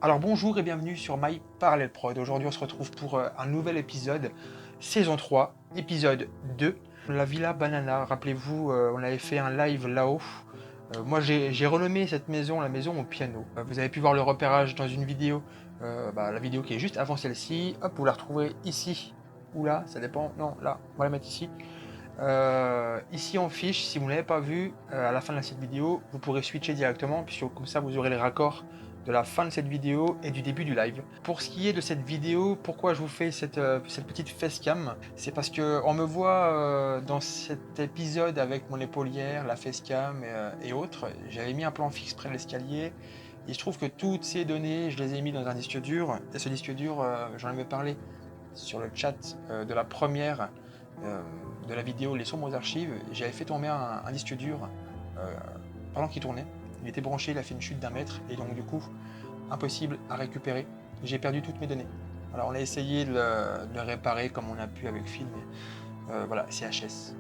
Alors bonjour et bienvenue sur My Parallel Prod. Aujourd'hui on se retrouve pour un nouvel épisode, saison 3, épisode 2. La Villa Banana, rappelez-vous, on avait fait un live là-haut. Moi j'ai renommé cette maison, la maison au piano. Vous avez pu voir le repérage dans une vidéo, la vidéo qui est juste avant celle-ci. Hop, vous la retrouverez ici, ou là, ça dépend. Non, là, on va la mettre ici. Ici en fiche, si vous ne l'avez pas vu, à la fin de cette vidéo, vous pourrez switcher directement, puisque comme ça vous aurez les raccords de la fin de cette vidéo et du début du live. Pour ce qui est de cette vidéo, pourquoi je vous fais cette petite facecam, c'est parce que on me voit dans cet épisode avec mon épaulière, la facecam et autres. J'avais mis un plan fixe près de l'escalier. Il se trouve que toutes ces données, je les ai mis dans un disque dur. Et ce disque dur, j'en avais parlé sur le chat de la première de la vidéo Les Sombres Archives. J'avais fait tomber un disque dur pendant qu'il tournait. Il était branché, il a fait une chute d'1 mètre et donc du coup impossible à récupérer. J'ai perdu toutes mes données. Alors on a essayé de le réparer comme on a pu avec Phil, mais voilà, CHS.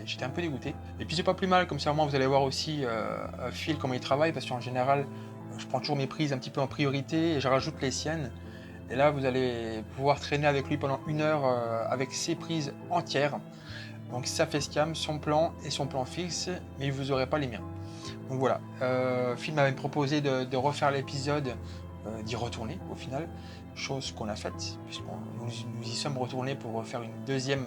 J'étais un peu dégoûté. Et puis c'est pas plus mal, comme ça au moins vous allez voir aussi Phil comment il travaille, parce qu'en général je prends toujours mes prises un petit peu en priorité et je rajoute les siennes. Et là vous allez pouvoir traîner avec lui pendant 1 heure avec ses prises entières. Donc sa facecam, son plan et son plan fixe, mais vous n'aurez pas les miens. Donc voilà, Phil m'avait proposé de refaire l'épisode, d'y retourner au final, chose qu'on a faite, puisqu'on nous y sommes retournés pour refaire une deuxième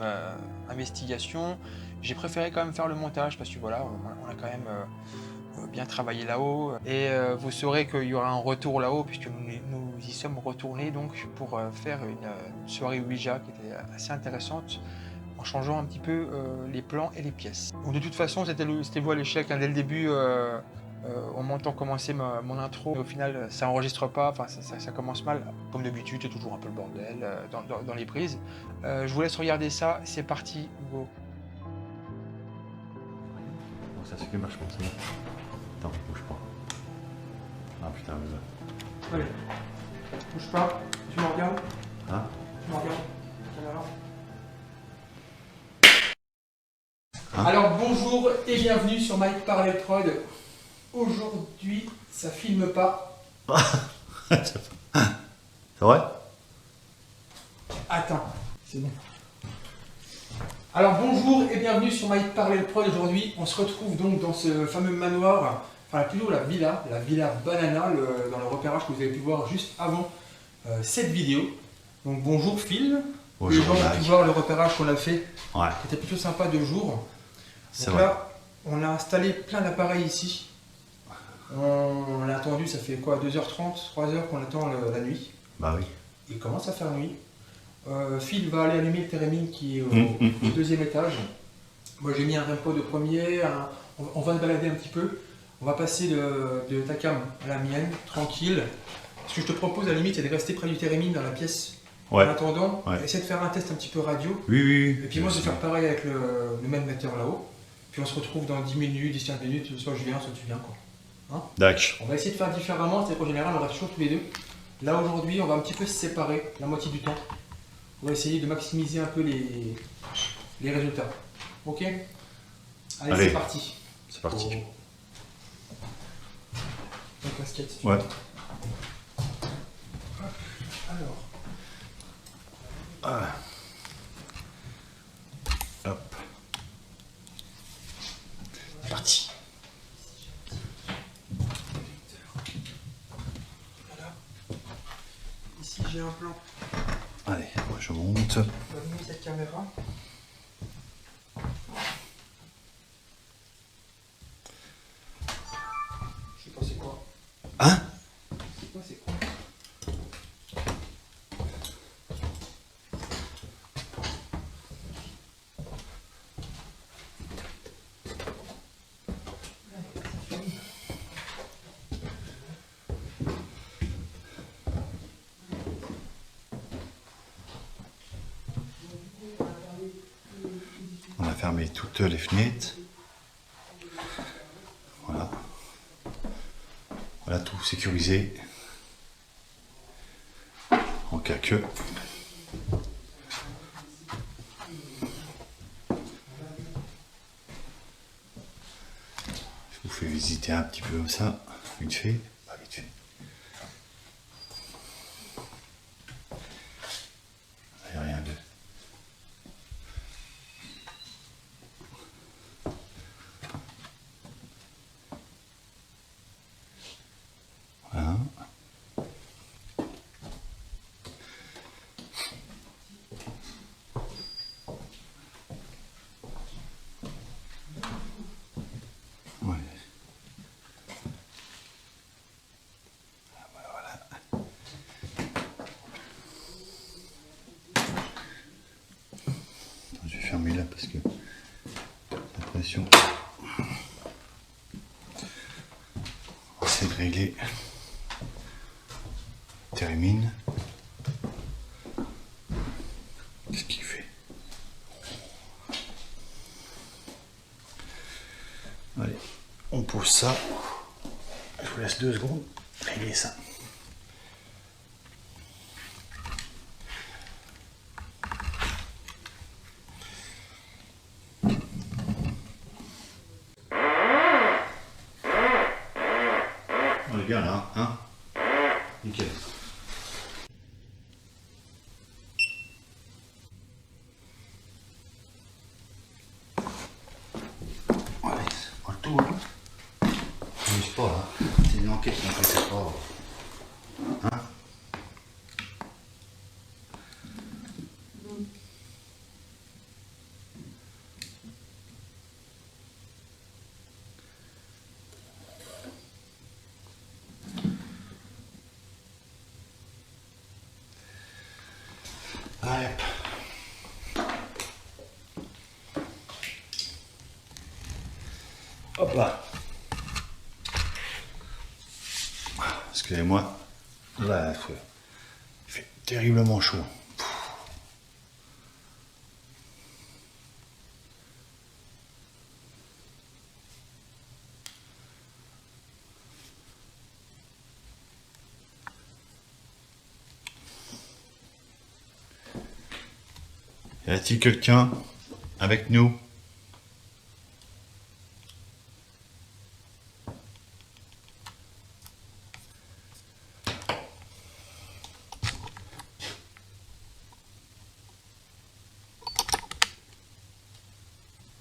investigation. J'ai préféré quand même faire le montage, parce que voilà, on a quand même bien travaillé là-haut, et vous saurez qu'il y aura un retour là-haut, puisque nous y sommes retournés donc pour faire une soirée Ouija qui était assez intéressante, en changeant un petit peu les plans et les pièces. Donc de toute façon, c'était vous à l'échec, hein, dès le début, on m'entend commencer mon intro, mais au final, ça enregistre pas, enfin ça commence mal. Comme d'habitude, c'est toujours un peu le bordel dans les prises. Je vous laisse regarder ça, c'est parti, go. Bon, ça s'occupe vachement, c'est bon. Attends, bouge pas. Ah putain, mais... Allez, bouge pas, tu me regardes, Hein? tu me regardes, caméra. Hein? Alors bonjour et bienvenue sur My Parallel Prod. Aujourd'hui, ça filme pas. C'est vrai? Attends, c'est bon. Alors bonjour et bienvenue sur My Parallel Prod. Aujourd'hui, on se retrouve donc dans ce fameux manoir, enfin plutôt la villa Banana, dans le repérage que vous avez pu voir juste avant cette vidéo. Donc bonjour Phil. Bonjour, les gens ont Mike. pu voir le repérage qu'on a fait, Ouais, qui était plutôt sympa de jour. c'est Donc vrai. là, on a installé plein d'appareils ici. On a attendu, ça fait quoi, 2h30, 3h qu'on attend la nuit. Bah oui. Il commence à faire nuit. Phil va aller allumer le térémine qui est au deuxième étage. Moi j'ai mis un repo de premier, on va se balader un petit peu. On va passer de ta cam à la mienne, tranquille. Ce que je te propose à la limite, c'est de rester près du térémine dans la pièce. Ouais. En attendant, Ouais. essayer de faire un test un petit peu radio. Oui, oui, oui. Et puis moi je vais faire pareil avec le même metteur là-haut. Puis on se retrouve dans 10 minutes, 10-15 minutes, soit je viens, soit tu viens quoi. Dac. On va essayer de faire différemment, c'est qu'en général on reste toujours tous les deux. Là aujourd'hui on va un petit peu se séparer la moitié du temps. On va essayer de maximiser un peu les résultats. Ok? Allez, Allez. c'est parti. C'est parti. Donc casquette. si tu Ouais. veux. Alors, Ah. Hop. C'est parti. voilà. Ici j'ai un plan. Allez, moi je monte. On va allumer cette caméra. Je sais pas c'est quoi. Hein? C'est quoi, c'est quoi? On a fermé toutes les fenêtres. Voilà. Voilà tout sécurisé. En cas que. Je vous fais visiter un petit peu comme ça, vite fait. Pas vite fait. fermer là parce que la pression. On va essayer de régler. Termine. Qu'est-ce qu'il fait? Allez, on pose ça. Je vous laisse 2 secondes. Régler ça. On est bien là, hein? Nickel. Allez, c'est pas le tout, hein? Je m'amuse pas, hein? C'est une enquête qui n'intéresse pas. Hein? Allez, hop là. Excusez-moi. Là, il fait terriblement chaud. Y a-t-il quelqu'un avec nous?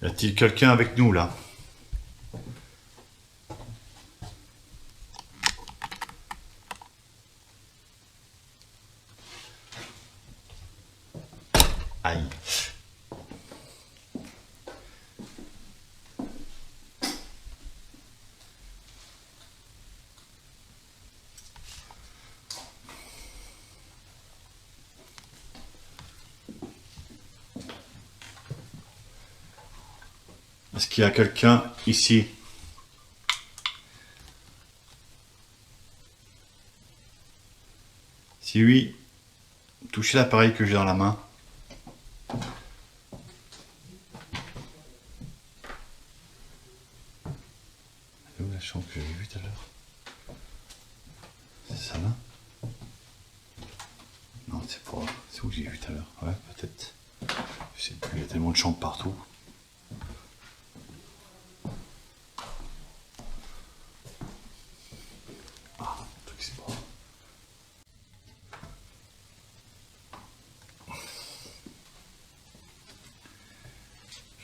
Y a-t-il quelqu'un avec nous là? Aïe. Est-ce qu'il y a quelqu'un ici? Si oui, touchez l'appareil que j'ai dans la main. C'est où la chambre que j'ai vue tout à l'heure? C'est ça là? Non, c'est pas. C'est où que j'ai vu tout à l'heure? Ouais, peut-être. Je sais plus, il y a tellement de chambres partout. Ah, le truc c'est pas.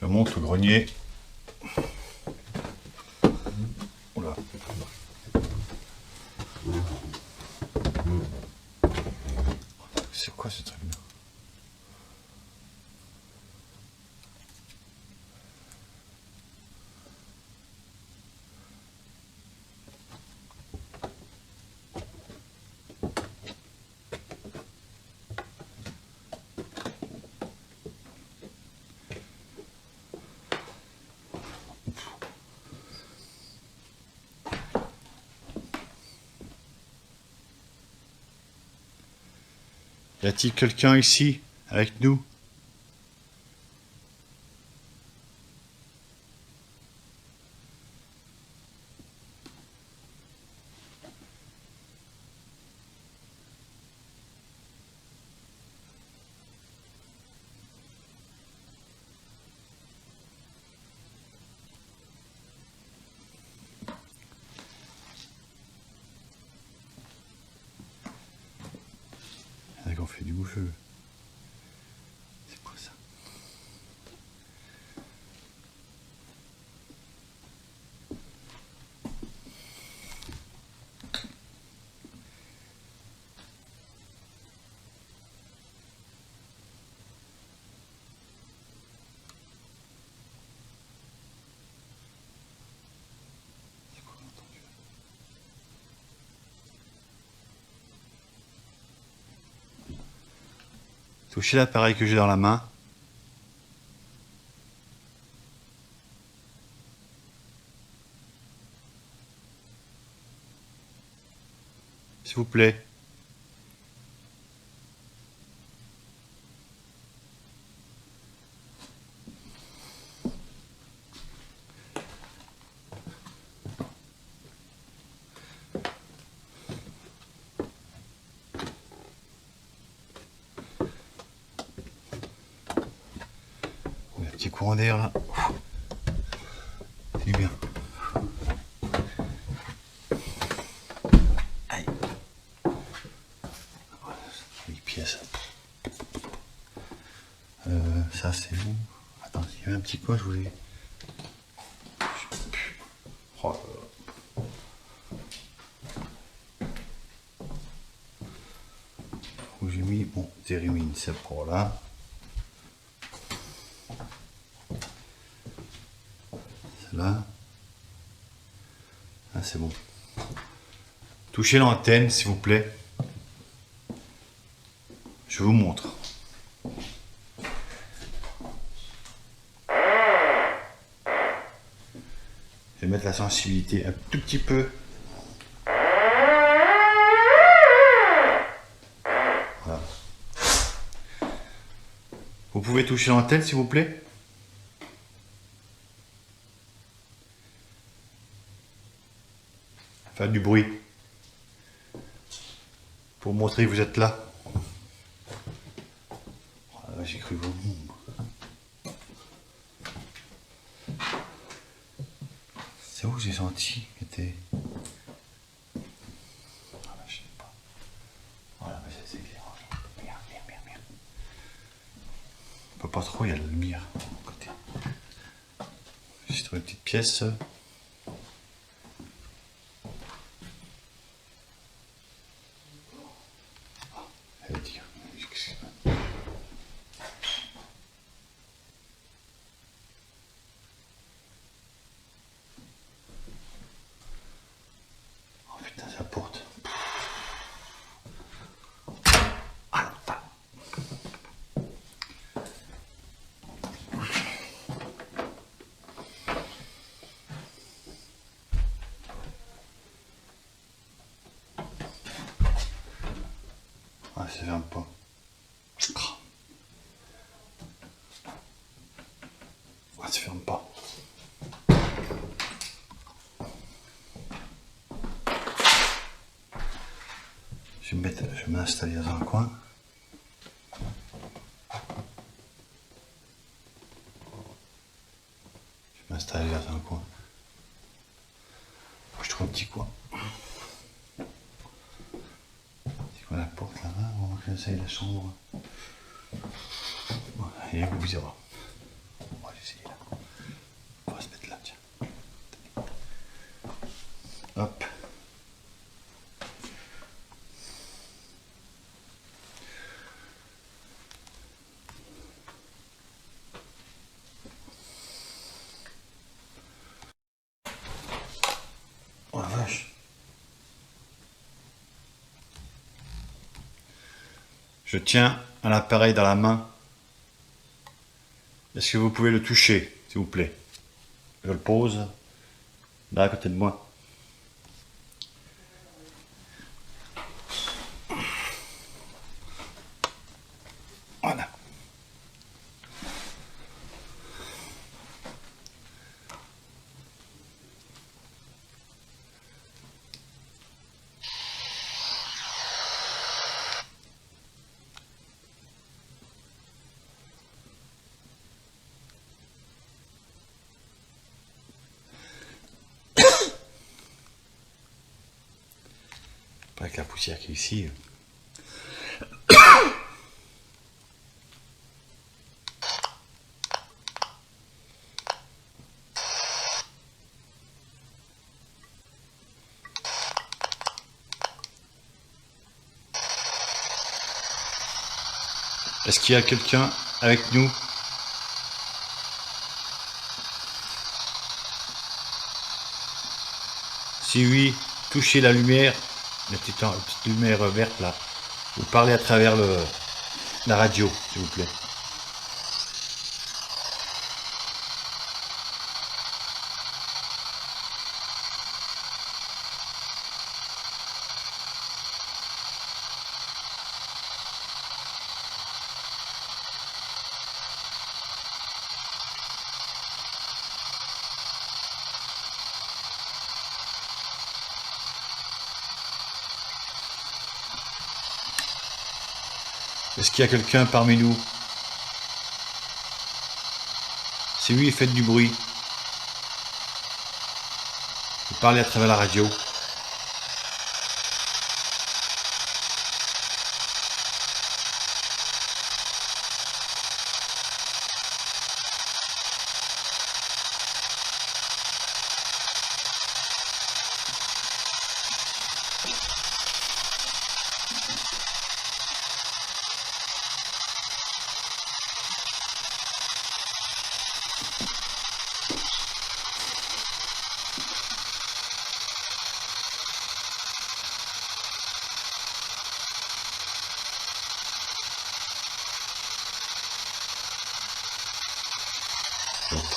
Je monte le grenier. Oula. C'est quoi ce truc là? Y a-t-il quelqu'un ici avec nous? On fait du bouffeux. C'est quoi ça? C'est quoi qu'on a entendu là? Touchez l'appareil que j'ai dans la main. s'il vous plaît. Il y a un petit courant d'air là. C'est bien. Aïe. Voilà, 8 pièces. Ça c'est bon. Attends, il y avait un petit quoi, je voulais. Oh là là. Où j'ai mis, bon, Térimine, c'est pour là. Là. Ah, c'est bon. Touchez l'antenne, s'il vous plaît. Je vous montre. Je vais mettre la sensibilité un tout petit peu. Voilà. Vous pouvez toucher l'antenne, s'il vous plaît. Faire du bruit. Pour montrer que vous êtes là. Oh, j'ai cru vous. C'est où que j'ai senti que était. Voilà, je sais pas. Voilà, mais c'est clair. Merde. On peut pas trop, il y a la lumière à côté. J'ai trouvé une petite pièce. Elle va dire. Oh putain, ça porte. Ah là. Ah, ça ferme pas. Ah, ça ferme pas. Je vais m'installer dans un coin. Je vais m'installer dans un coin. Je trouve un petit coin. C'est quoi la porte là-bas? On va essayer la chambre. Voilà, et vous verrez. On va essayer là. On va se mettre là, tiens. Hop. Oh la vache. Je tiens un appareil dans la main. Est-ce que vous pouvez le toucher, s'il vous plaît? Je le pose là à côté de moi. Voilà. Avec la poussière qui est ici. Est-ce qu'il y a quelqu'un avec nous? Si oui, touchez la lumière, la petite lumière verte là. Vous parlez à travers la radio, s'il vous plaît. Est-ce qu'il y a quelqu'un parmi nous? Si oui, faites du bruit. Vous parlez à travers la radio.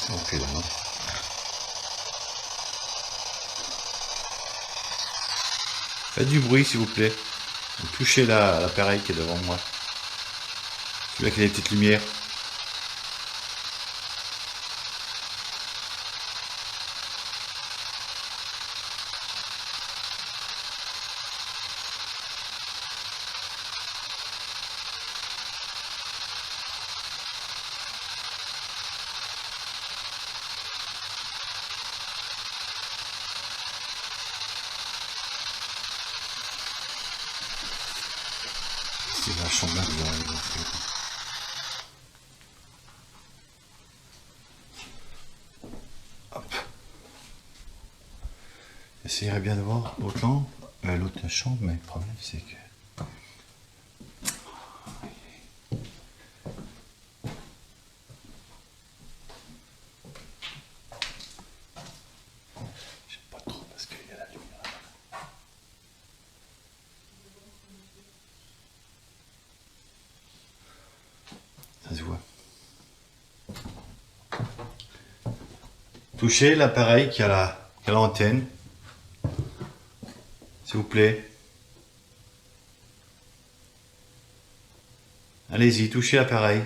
Ok, là. Faites du bruit s'il vous plaît. Vous touchez l'appareil qui est devant moi. Celui-là qui a des petites lumières. C'est vachement bien que vous arrivez à faire. Hop. J'essayerai bien de voir autant l'autre chambre, mais le problème c'est que... J'aime pas trop parce qu'il y a la lumière. Ça se voit. Touchez l'appareil qui a l'antenne. S'il vous plaît. Allez-y, touchez l'appareil.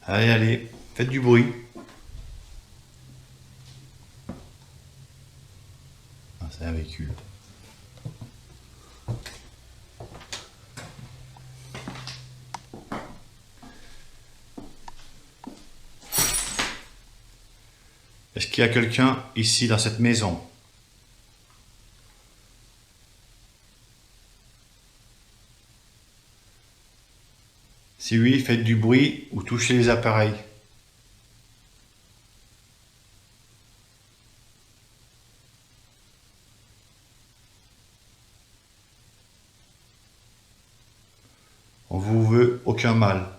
Allez, allez, faites du bruit. Ah, c'est un véhicule. Est-ce qu'il y a quelqu'un ici dans cette maison? Si oui, faites du bruit ou touchez les appareils. On vous veut aucun mal.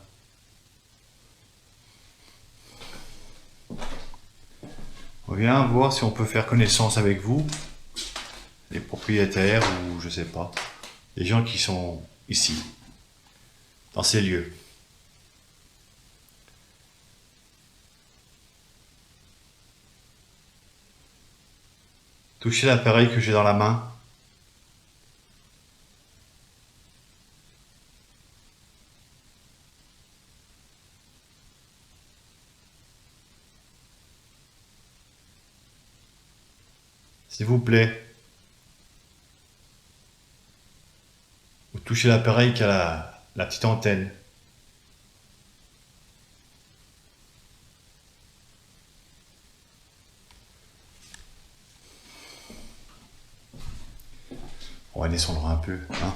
On vient voir si on peut faire connaissance avec vous, les propriétaires ou je sais pas, les gens qui sont ici, dans ces lieux. Touchez l'appareil que j'ai dans la main. S'il vous plaît. Vous touchez l'appareil qui a la petite antenne. On va descendre un peu, hein.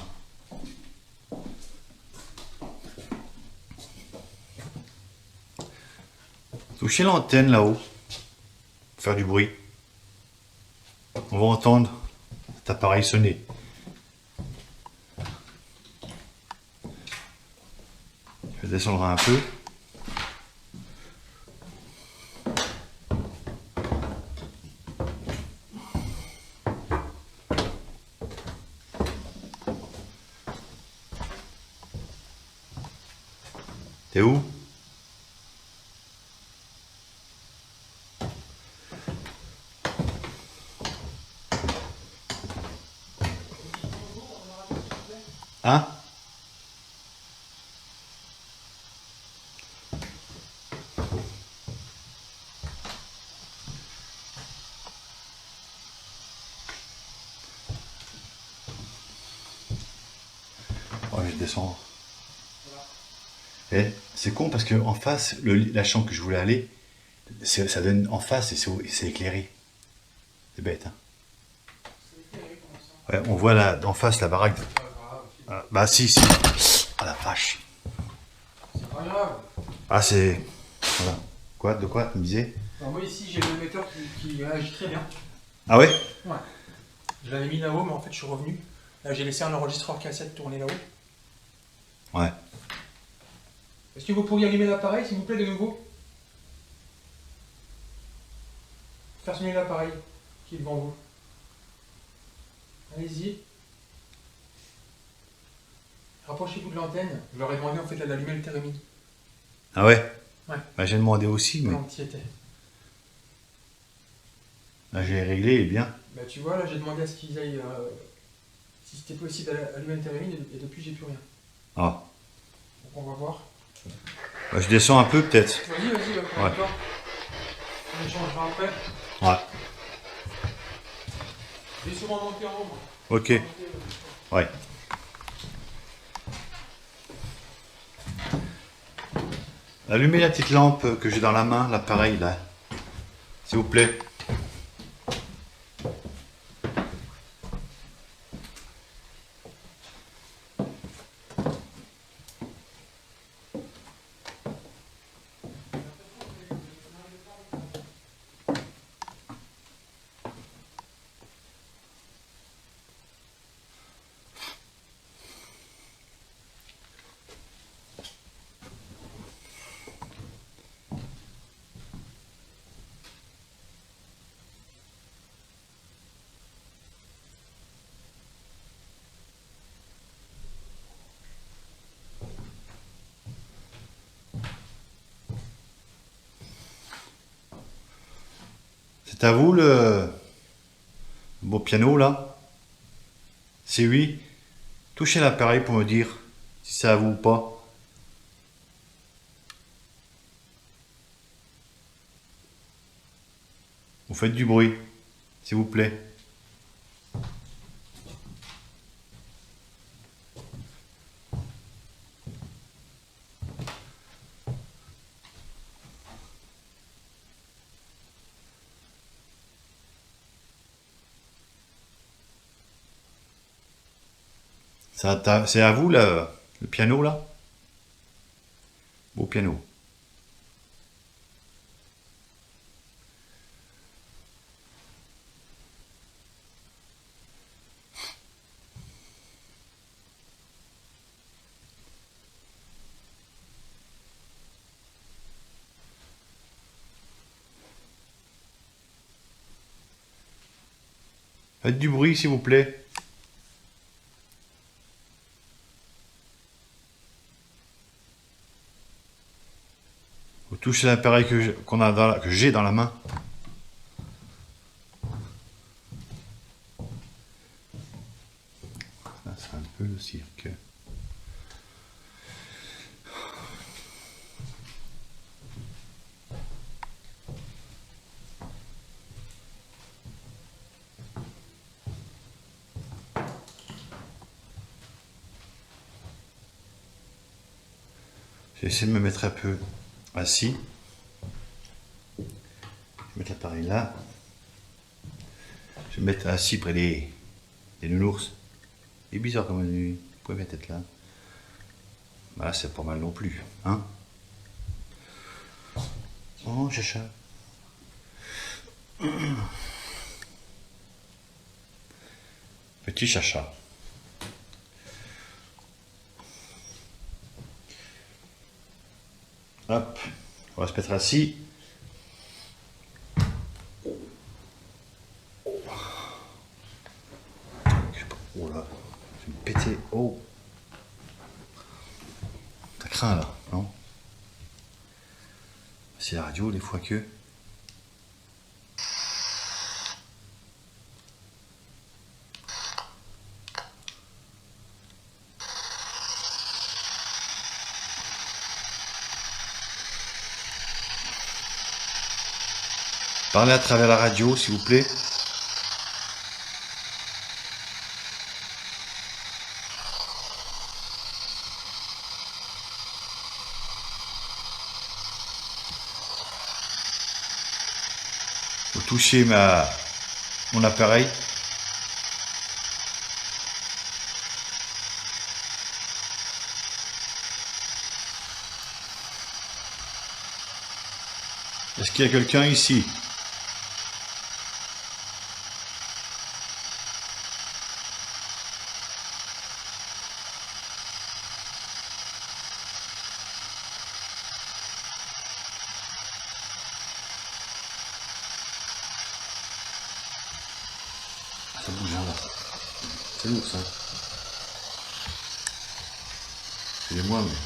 Touchez l'antenne là-haut, pour faire du bruit. On va entendre cet appareil sonner. Je vais descendre un peu. T'es où? Hein? Ouais, je descends. Eh, c'est con parce que en face, la chambre que je voulais aller, ça donne en face et c'est éclairé. C'est bête, hein. Ouais, on voit là, en face la baraque. Ah, bah si, si. Ah la vache. C'est pas grave. Ah c'est... Voilà. Quoi? De quoi? Tu me disais? Alors moi ici j'ai l'émetteur qui réagit très bien. Ah ouais? Ouais. Je l'avais mis là-haut, mais en fait je suis revenu. Là j'ai laissé un enregistreur cassette tourner là-haut. Ouais. Est-ce que vous pourriez allumer l'appareil s'il vous plaît de nouveau? Faire sonner l'appareil qui est devant vous. Allez-y. Rapprochez-vous de l'antenne. Je leur ai demandé en fait d'allumer le thérémine. Ah ouais? Ouais. Bah j'ai demandé aussi, mais Quand tu y étais. là j'ai réglé, et bien. Bah tu vois, là j'ai demandé à ce qu'ils aillent... si c'était possible d'allumer le thérémine et depuis j'ai plus rien. Ah. Donc on va voir. Bah, je descends un peu peut-être. Vas-y, Ouais. d'accord. On échangera après. Ouais. Je vais souvent monter en haut, moi. Ok. Ouais. Allumez la petite lampe que j'ai dans la main, l'appareil là. S'il vous plaît. C'est à vous le beau piano là? C'est oui. Touchez l'appareil pour me dire si c'est à vous ou pas. Vous faites du bruit, s'il vous plaît. C'est à vous le piano là? Beau piano. Faites du bruit s'il vous plaît. Vous touchez l'appareil que j'ai dans la main. Là, c'est un peu le cirque. J'ai essayé de me mettre un peu assis. Je vais mettre l'appareil là. Je vais me mettre assis près des nounours. C'est bizarre comme vous pouvez mettre tête là. Bah, c'est pas mal non plus, hein. Oh, chacha. Petit chacha. Hop, on va se mettre assis. Oh là, je vais me péter. Oh, ça craint là, non? C'est la radio, des fois que. Parlez à travers la radio, s'il vous plaît. toucher mon appareil. Est-ce qu'il y a quelqu'un ici? Ça bouge là. C'est lourd ça. Excusez-moi mais...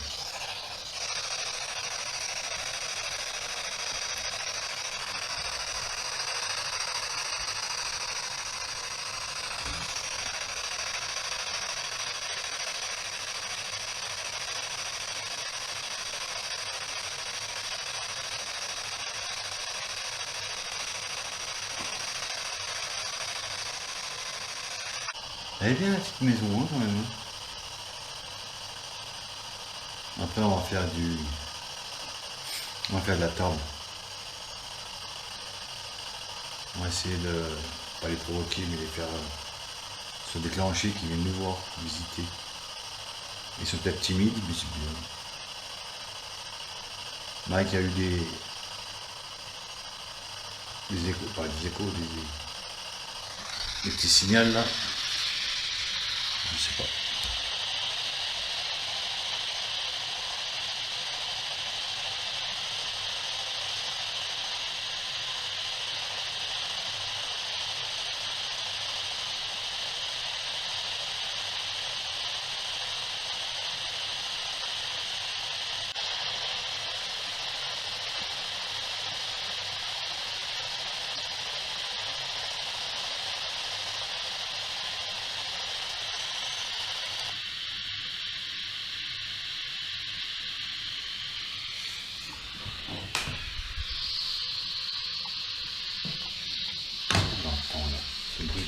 Elle est bien la petite maison hein, quand même. Après on va faire de la table. On va essayer de pas les provoquer mais les faire se déclencher, qu'ils viennent nous voir, visiter. Ils sont peut-être timides mais c'est bien. Mike a eu des échos, pas des échos, des petits signaux là. Je sais pas. J'entends là, c'est le bruit.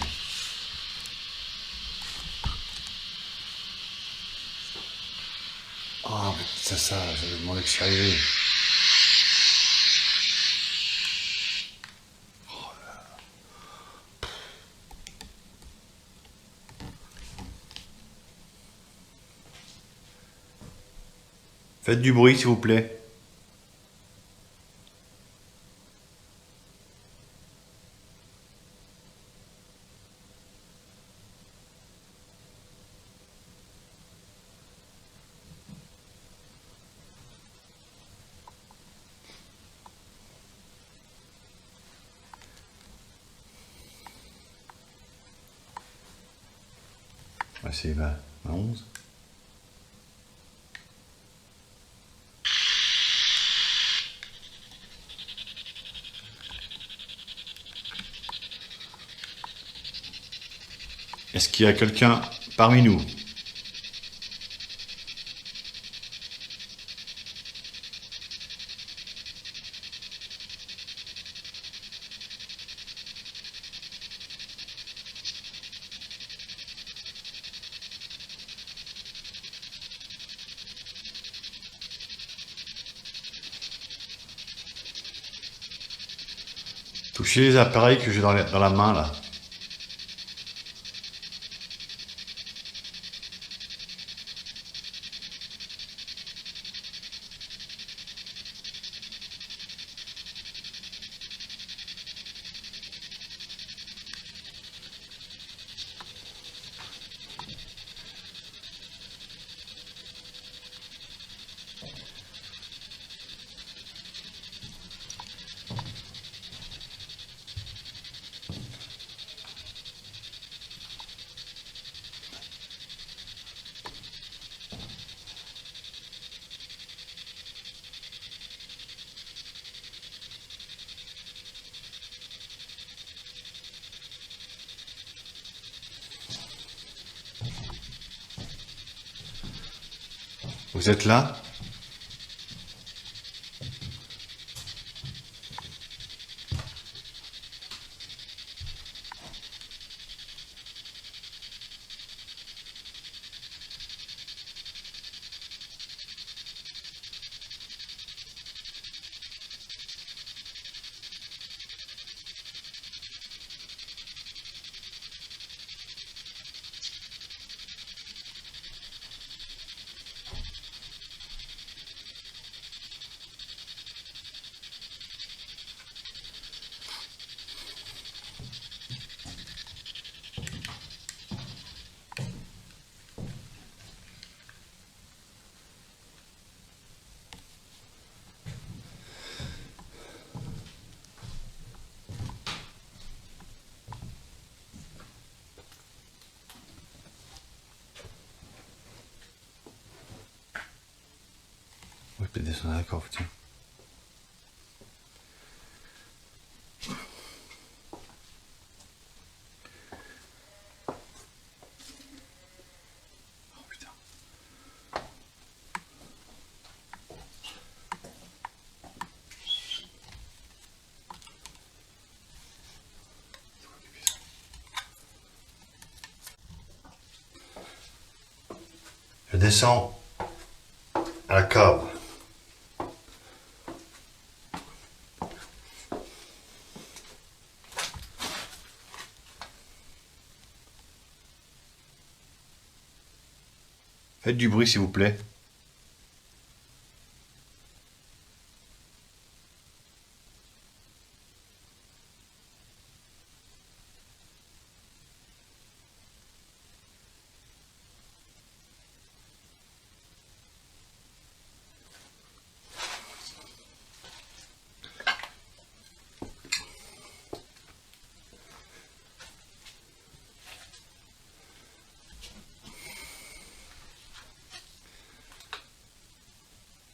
Ah, mais c'est ça, j'avais demandé que ça arrivait. Faites du bruit s'il vous plaît. Ouais, c'est 20, 11. Est-ce qu'il y a quelqu'un parmi nous? Touchez les appareils que j'ai dans la main là. Vous êtes là? peut-être descendre la corde, tiens. Oh putain. Je descends à la cave. Faites du bruit s'il vous plaît.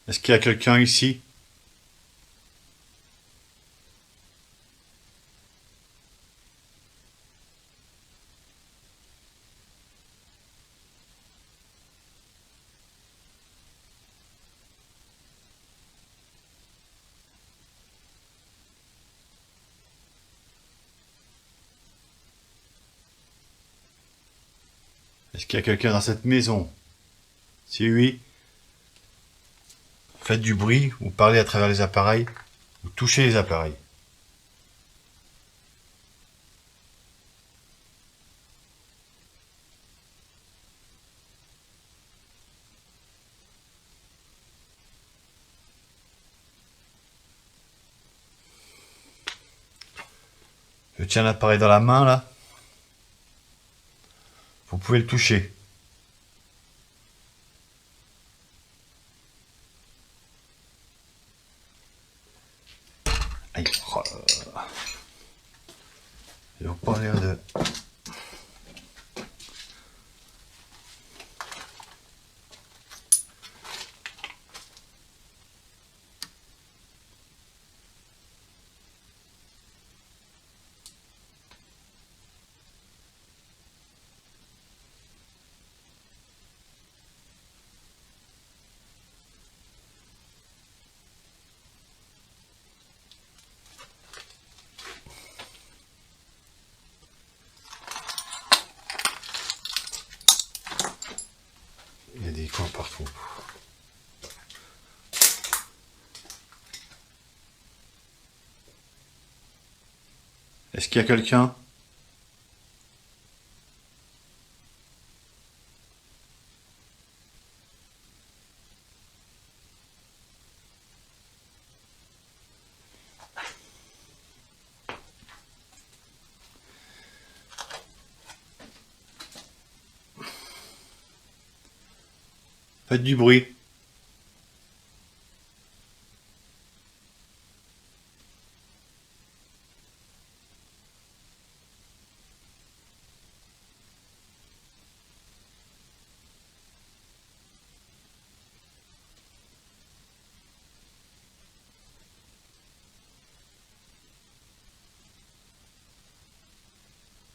Est-ce qu'il y a quelqu'un ici? Est-ce qu'il y a quelqu'un dans cette maison? Si oui, faites du bruit ou parlez à travers les appareils ou touchez les appareils. Je tiens l'appareil dans la main là. Vous pouvez le toucher. Aïe. Oh là là. Ils n'ont pas l'air de... Il y a des coins partout. Est-ce qu'il y a quelqu'un? Faites du bruit.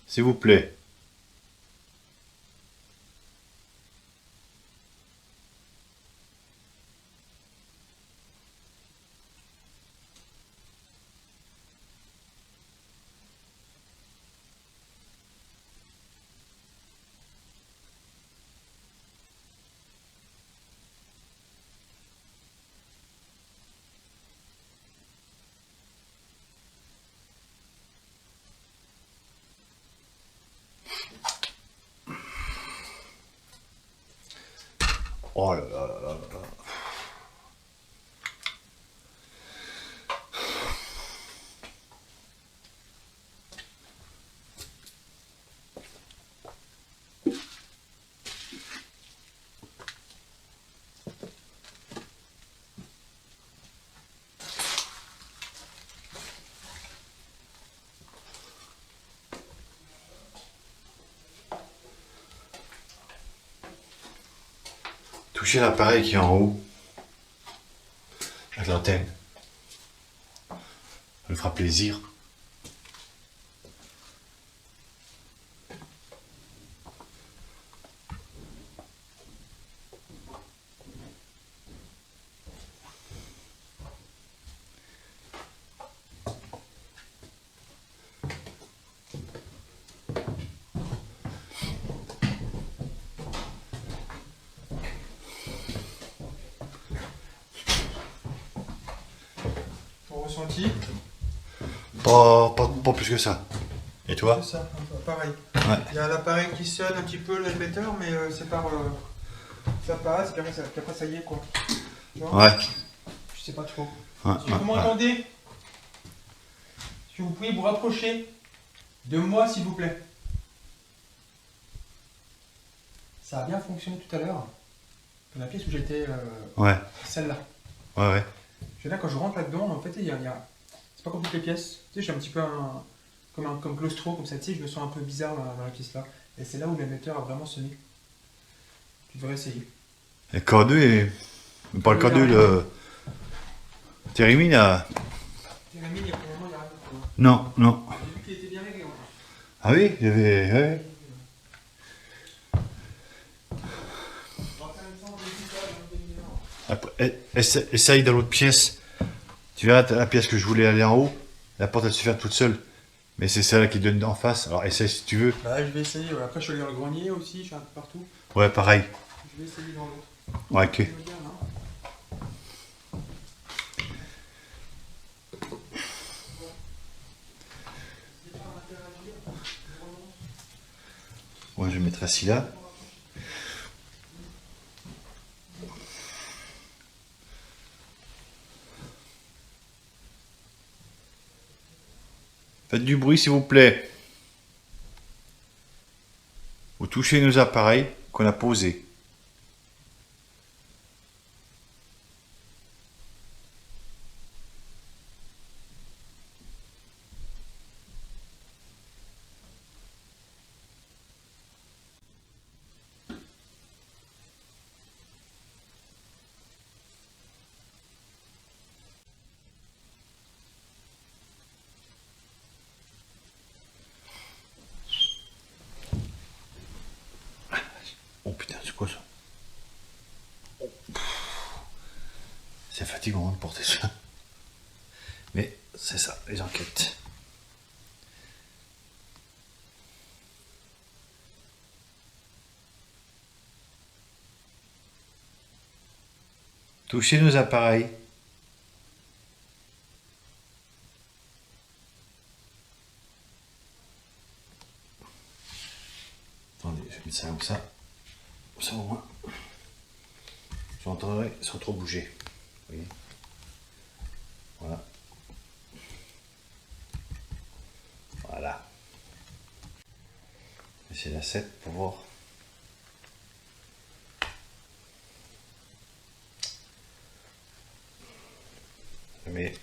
S'il vous plaît. Oh là là là là là. Touchez l'appareil qui est en haut. l'antenne. Ça lui fera plaisir. Ton ressenti? Pas plus que ça. Et toi? C'est ça, pareil. Ouais. Il y a l'appareil qui sonne un petit peu, l'émetteur, mais c'est par. Ça passe, puis après ça y est quoi. Tu vois? Ouais. Je sais pas trop. Ouais, Si vous m'entendez, si vous pouvez vous rapprocher de moi s'il vous plaît. Ça a bien fonctionné tout à l'heure. La pièce où j'étais, Ouais. celle-là. Ouais. Là, quand je rentre là-dedans, en fait, c'est pas comme toutes les pièces. Tu sais, j'ai un petit peu comme claustro, comme ça, tu sais, je me sens un peu bizarre dans la pièce là. Et c'est là où l'émetteur a vraiment sonné. Tu devrais essayer. Le K2 est. Pas le K2, le. Térémine a. Jérémy, il y a pour le moment, il y a rien. Non. J'ai vu qu'il était bien réglé en plus. Ah oui, il y avait. Ouais. Après, essaye dans l'autre pièce. Tu verras la pièce que je voulais aller en haut. La porte elle se ferme toute seule. Mais c'est celle-là qui donne en face. Alors essaye si tu veux. Bah, je vais essayer. Ouais. Après, je suis allé dans le grenier aussi, je suis un peu partout. Ouais, pareil. Je vais essayer dans l'autre. Ouais, ok. Tu veux bien, non? Moi, je vais mettre assis là. Faites du bruit, s'il vous plaît. Vous touchez nos appareils qu'on a posés. Oh putain, c'est quoi ça? C'est fatigant de porter ça. Mais c'est ça, les enquêtes. Touchez nos appareils. Attendez, je vais mettre ça comme ça. Ça au moins. J'entendrai sans trop bouger. Vous voyez? Voilà. Voilà. Et c'est la 7 pour voir. Mais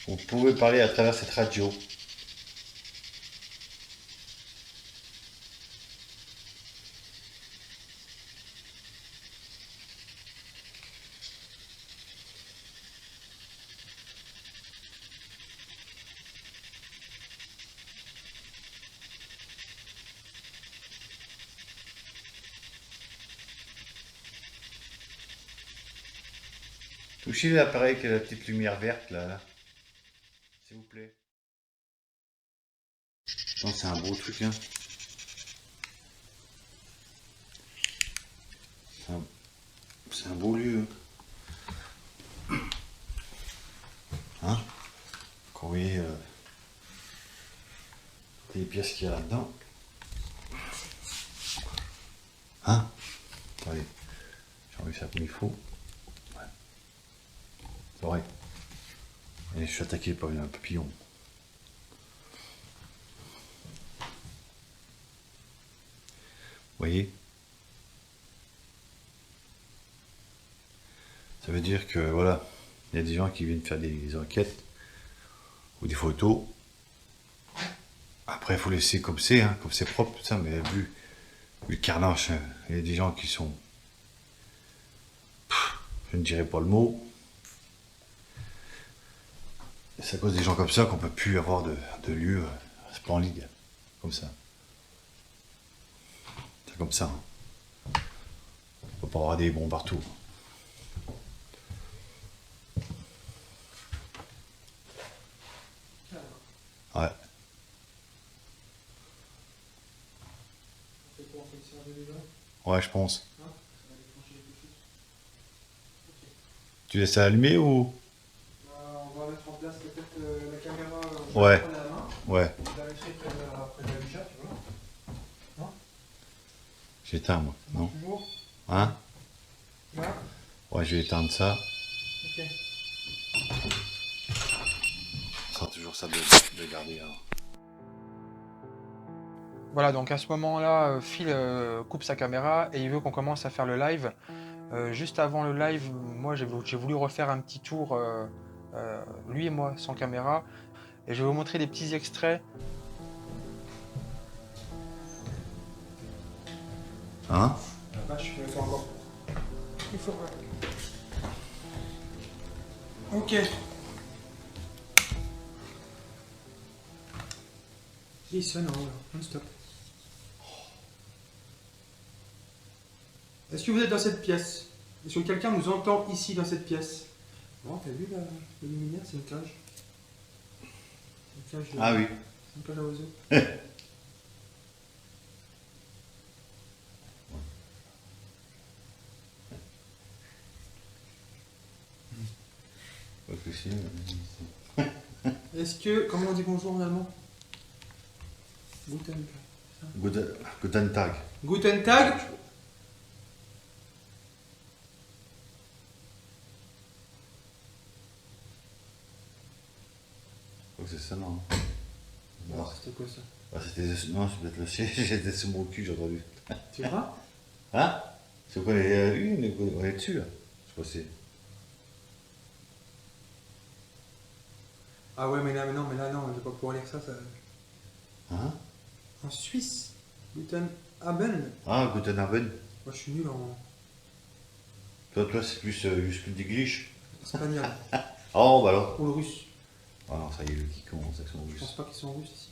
vous pouvez parler à travers cette radio. Touchez l'appareil qui a la petite lumière verte là. S'il vous plaît. Non, c'est un beau truc hein. C'est un beau lieu. Hein? Quand vous voyez les pièces qu'il y a là-dedans. Hein? Allez, j'ai envie ça comme il faut. Ouais. C'est vrai. Et je suis attaqué par un papillon. Vous voyez? Ça veut dire que voilà, Il y a des gens qui viennent faire des enquêtes ou des photos. Après, il faut laisser comme c'est, hein, comme c'est propre, tout ça, mais vu le carnage, hein, il y a des gens qui sont... Je ne dirais pas le mot. C'est à cause des gens comme ça qu'on peut plus avoir de lieu splendide, comme ça. C'est comme ça. Hein. On peut pas avoir des bons partout. Ouais. Ouais, je pense. Tu laisses ça allumer ou... On va mettre en place peut-être la caméra Ouais. à la main. Ouais. Je la mettrai près de la lumière, tu vois. Non? J'éteins, moi. Non. Toujours. Hein? Là. Ouais, je vais éteindre ça. Ok. Ça sera toujours ça de garder. Alors. Voilà, donc à ce moment-là, Phil coupe sa caméra et il veut qu'on commence à faire le live. Juste avant le live, moi j'ai voulu refaire un petit tour, lui et moi, sans caméra. Et je vais vous montrer des petits extraits. Hein? Ah, je fais encore. Il faut... Ok. Il sonne en haut là, non-stop. Est-ce que vous êtes dans cette pièce? Est-ce que quelqu'un nous entend ici dans cette pièce? Non, t'as vu le luminaire, c'est une cage. Une cage Ah oui. Une cage à oiseaux. Est-ce que... Comment on dit bonjour en allemand? Guten Tag. Guten Tag. Guten Tag. Oh, c'est ça, non? Non, c'était quoi ça? Ah, c'était... Non, c'est peut-être le siège, j'étais sur mon cul, j'ai entendu. Tu vois? Hein? C'est quoi, on est dessus, là? Je crois que c'est... Ah ouais, mais là, non, je vais pas pouvoir lire ça. Hein? En Suisse. Guten Abend. Ah, Guten Abend. Moi, je suis nul en Toi, c'est plus jusqu'au d'English. espagnol. Oh, bah alors. Ou le russe. Ah non, ça y est, le qui commence avec son Je russe. pense pas qu'ils sont russes ici.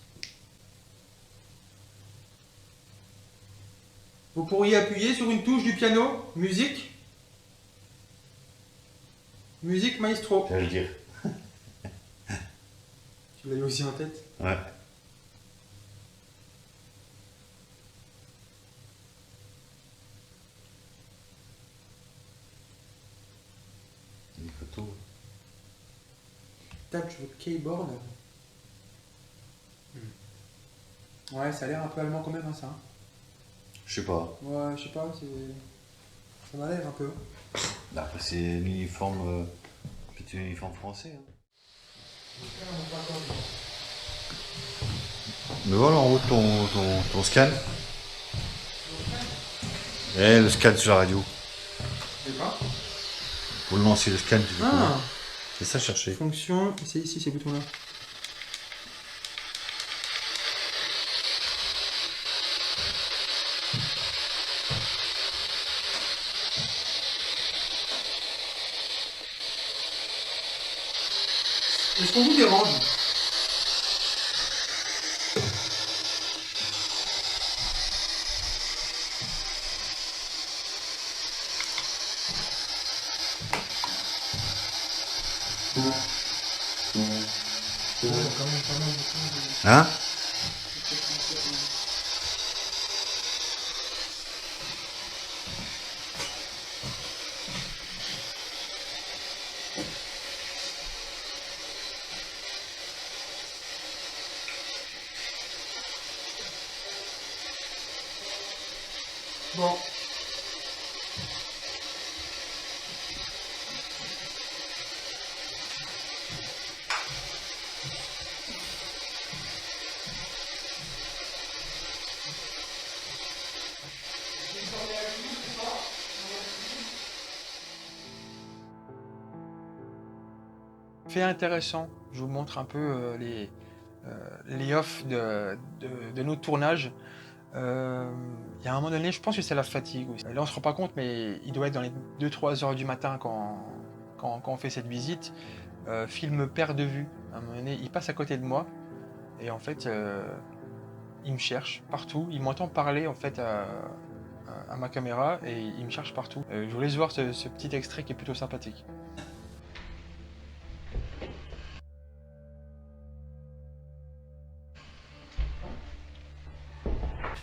Vous pourriez appuyer sur une touche du piano. Musique. Musique maestro. J'allais le dire. Tu l'as eu aussi en tête? Ouais. Des photos. Touch the keyboard. Ouais, ça a l'air un peu allemand quand même, hein, ça. Je sais pas. Ouais, je sais pas, c'est... Ça m'a l'air un peu. Après, c'est un uniforme... c'est un uniforme français. Hein. Mais voilà, en haut, ton scan. Eh, le scan sur la radio. C'est quoi? Pour le lancer, le scan, tu veux Ah, c'est ça, chercher. fonction, c'est ici ces boutons-là. Est-ce qu'on vous dérange? Hein? Bon. Fait intéressant, je vous montre un peu les offs de nos tournages. Il y a un moment donné, je pense que c'est la fatigue aussi. Là, on se rend pas compte, mais il doit être dans les 2-3 heures du matin quand on fait cette visite. Phil me perd de vue. À un moment donné, il passe à côté de moi et en fait, il me cherche partout. Il m'entend parler en fait à ma caméra et il me cherche partout. Je vous laisse voir ce petit extrait qui est plutôt sympathique.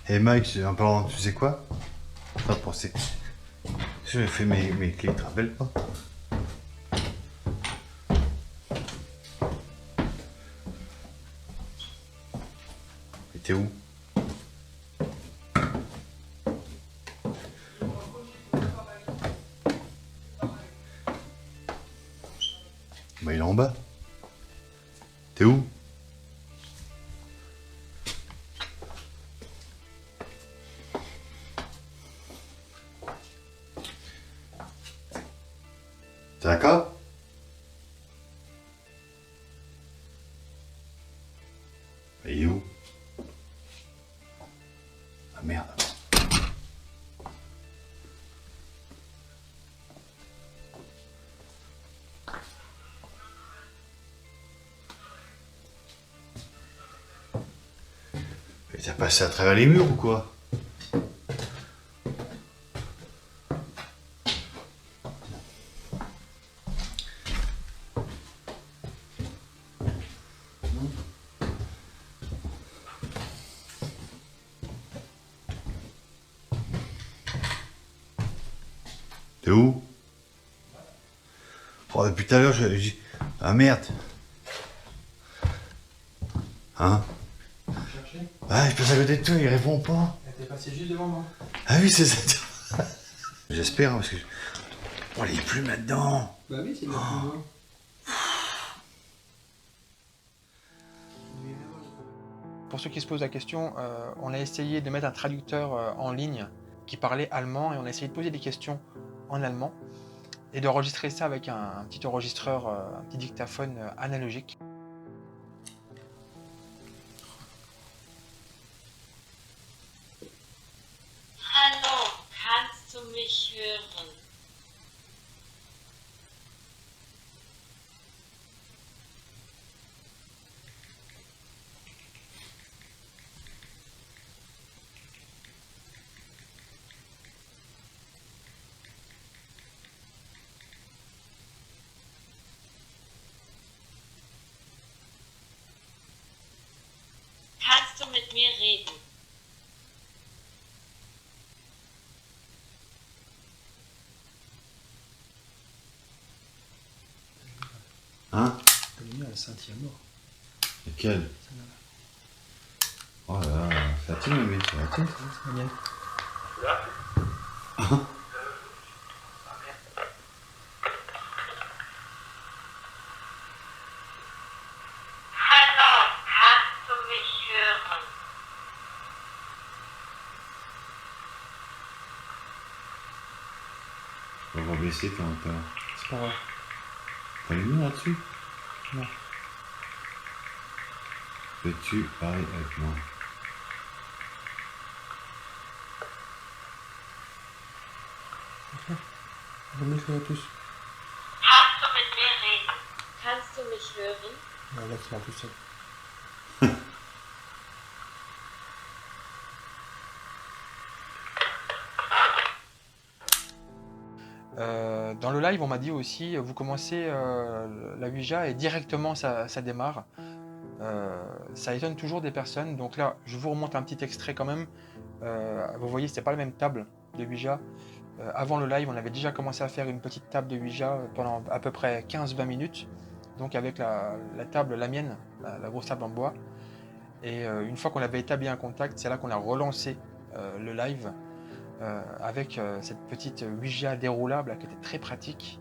Et Mike, en parlant, tu sais quoi? T'as pensé. J'ai fait mes clés, tu te rappelles pas? Et t'es où? Bah il est en bas. T'es où? T'es d'accord? Bah, il est où? Ah merde. Mais t'as passé à travers les murs ou quoi? T'es où? Oh, depuis tout à l'heure, je dis. Ah merde. Hein? Ah, je passe à côté de toi, il répond pas. Elle était passée juste devant moi. Ah oui, c'est ça. J'espère, hein, parce que. Oh, les plumes là-dedans. Bah oui, c'est de la plume. Pour ceux qui se posent la question, on a essayé de mettre un traducteur en ligne qui parlait allemand et on a essayé de poser des questions en allemand et d'enregistrer ça avec un petit enregistreur, un petit dictaphone analogique. Hallo, kannst du mich hören? Kannst du mit mir reden? Hein? T'as mis à la Saint-Yamor. Lequel? Oh là là, c'est la tienne, mais c'est la tienne. C'est la mienne. Hallo, kannst du mich hören? On va baisser quand même. C'est pas grave. T'as une lumière là-dessus? Non. Peux-tu parler avec moi? On va mettre tous. Kannst du mit mir reden? Kannst du mich hören? Là, c'est tout seul. Dans le live, on m'a dit aussi, vous commencez la Ouija et directement ça démarre. Ça étonne toujours des personnes. Donc là, je vous remonte un petit extrait quand même. Vous voyez, c'était pas la même table de Ouija. Avant le live, on avait déjà commencé à faire une petite table de Ouija pendant à peu près 15-20 minutes. Donc avec la table, la mienne, la grosse table en bois. Et une fois qu'on avait établi un contact, c'est là qu'on a relancé le live avec cette petite Ouija déroulable là, qui était très pratique.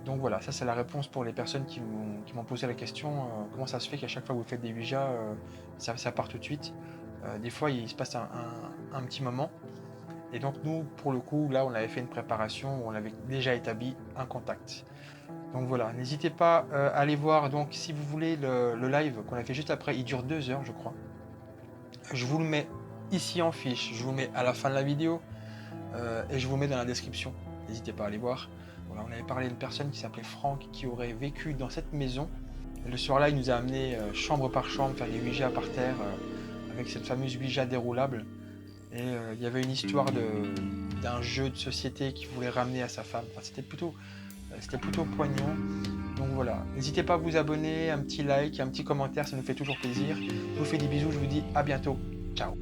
Donc voilà, ça c'est la réponse pour les personnes qui m'ont posé la question comment ça se fait qu'à chaque fois que vous faites des Ouija, ça part tout de suite. Des fois, il se passe un petit moment. Et donc nous, pour le coup, là, on avait fait une préparation où on avait déjà établi un contact. Donc voilà, n'hésitez pas à aller voir, donc si vous voulez le live qu'on a fait juste après, il dure 2 heures je crois. Je vous le mets ici en fiche, je vous le mets à la fin de la vidéo et je vous le mets dans la description. N'hésitez pas à aller voir. Voilà, on avait parlé d'une personne qui s'appelait Franck qui aurait vécu dans cette maison. Et le soir-là, il nous a amené chambre par chambre, faire des Ouija par terre avec cette fameuse Ouija déroulable. Et il y avait une histoire d'un jeu de société qu'il voulait ramener à sa femme. Enfin, c'était plutôt poignant. Donc voilà, n'hésitez pas à vous abonner, un petit like, un petit commentaire, ça nous fait toujours plaisir. Je vous fais des bisous, je vous dis à bientôt. Ciao.